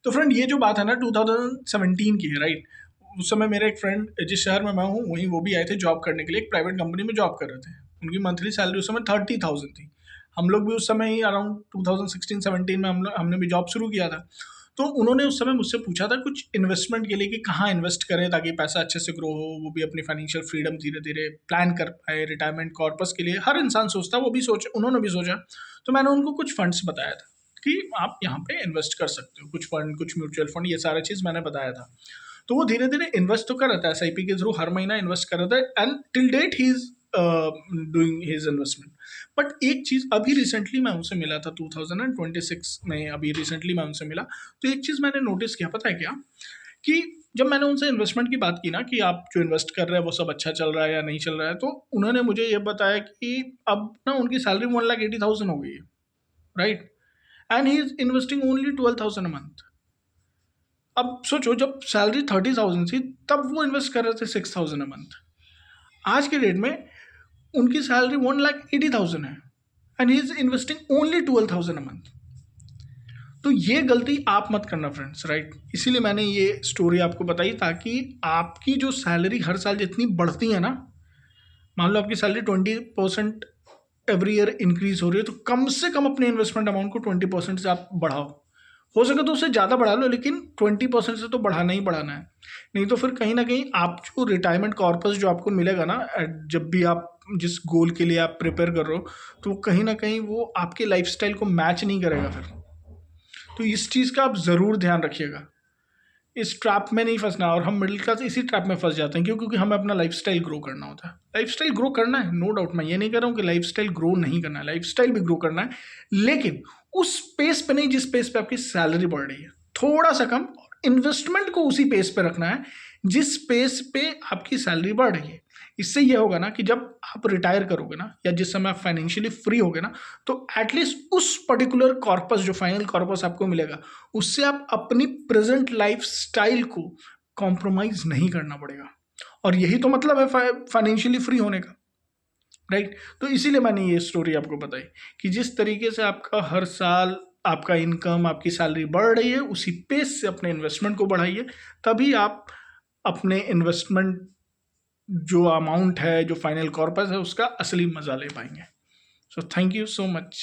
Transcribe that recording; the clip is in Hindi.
तो फ्रेंड ये जो बात है ना 2017 की है, राइट। उस समय मेरा एक फ्रेंड जिस शहर में मैं हूँ वहीं वो भी आए थे जॉब करने के लिए, एक प्राइवेट कंपनी में जॉब कर रहे थे। उनकी मंथली सैलरी उस समय 30,000 थी। हम लोग भी उस समय ही अराउंड 2016-17 में हमने भी जॉब शुरू किया था। तो उन्होंने उस समय मुझसे पूछा था कुछ इन्वेस्टमेंट के लिए कि कहाँ इन्वेस्ट करें ताकि पैसा अच्छे से ग्रो हो, वो भी अपनी फाइनेंशियल फ्रीडम धीरे धीरे प्लान कर पाए रिटायरमेंट कॉर्पस के लिए। हर इंसान सोचता है, वो भी सोचे, उन्होंने भी सोचा। तो मैंने उनको कुछ फंड्स बताया था कि आप यहाँ पे इन्वेस्ट कर सकते हो, कुछ फंड, कुछ म्यूचुअल फंड, ये सारा चीज़ मैंने बताया था। तो वो धीरे धीरे इन्वेस्ट तो कर रहा था SIP के थ्रू, हर महीना इन्वेस्ट कर रहा था, and till date he is doing his investment. But एक चीज़ अभी रिसेंटली मैं उनसे मिला था 2026 में, अभी रिसेंटली मैं उनसे मिला। तो एक चीज़ मैंने नोटिस किया, पता है क्या, कि जब मैंने उनसे इन्वेस्टमेंट की बात की ना कि आप जो इन्वेस्ट कर रहे हैं वो सब अच्छा चल रहा है या नहीं चल रहा है, तो उन्होंने मुझे ये बताया कि अब ना उनकी सैलरी 1,80,000 हो गई है, right, and he is investing only 12,000 a month. अब सोचो, जब सैलरी 30,000 थी तब वो इन्वेस्ट कर रहे थे 6,000 अ मंथ। आज के डेट में उनकी सैलरी 1,80,000 है and he is investing only 12,000 a month. तो ये गलती आप मत करना फ्रेंड्स, राइट। इसीलिए मैंने ये स्टोरी आपको बताई ताकि आपकी जो सैलरी हर साल जितनी बढ़ती है ना, मान लो आपकी सैलरी 20% एवरी ईयर इंक्रीज हो रही है, तो कम से कम अपने इन्वेस्टमेंट अमाउंट को 20% से आप बढ़ाओ। हो सके तो उससे ज़्यादा बढ़ा लो, लेकिन 20% से तो बढ़ाना ही बढ़ाना है। नहीं तो फिर कहीं ना कहीं आप जो रिटायरमेंट कॉर्पस जो आपको मिलेगा ना, जब भी आप जिस गोल के लिए आप प्रिपेयर कर रहे हो, तो कहीं ना कहीं वो आपके लाइफस्टाइल को मैच नहीं करेगा फिर। तो इस चीज़ का आप ज़रूर ध्यान रखिएगा, इस ट्रैप में नहीं फंसना। और हम मिडिल क्लास इसी ट्रैप में फंस जाते हैं, क्यों? क्योंकि हमें अपना लाइफस्टाइल ग्रो करना होता है। लाइफस्टाइल ग्रो करना है, नो डाउट, मैं ये नहीं कह रहा हूँ कि लाइफस्टाइल ग्रो नहीं करना है, लाइफस्टाइल भी ग्रो करना है, लेकिन उस पेस पे नहीं जिस पेस पे आपकी सैलरी बढ़ रही है, थोड़ा सा कम। इन्वेस्टमेंट को उसी पेस पे रखना है जिस पेस पे आपकी सैलरी बढ़ रही है। इससे ये होगा ना कि जब आप रिटायर करोगे ना, या जिस समय आप फाइनेंशियली फ्री होगे ना, तो एटलीस्ट उस पर्टिकुलर कॉर्पस, जो फाइनल कॉर्पस आपको मिलेगा, उससे आप अपनी प्रेजेंट लाइफ स्टाइल को कॉम्प्रोमाइज नहीं करना पड़ेगा। और यही तो मतलब है फाइनेंशियली फ्री होने का, राइट। तो इसीलिए मैंने ये स्टोरी आपको बताई कि जिस तरीके से आपका हर साल आपका इनकम, आपकी सैलरी बढ़ रही है, उसी पेस से अपने इन्वेस्टमेंट को बढ़ाइए, तभी आप अपने इन्वेस्टमेंट जो अमाउंट है, जो फाइनल कॉर्पस है, उसका असली मजा ले पाएंगे। So thank you so much.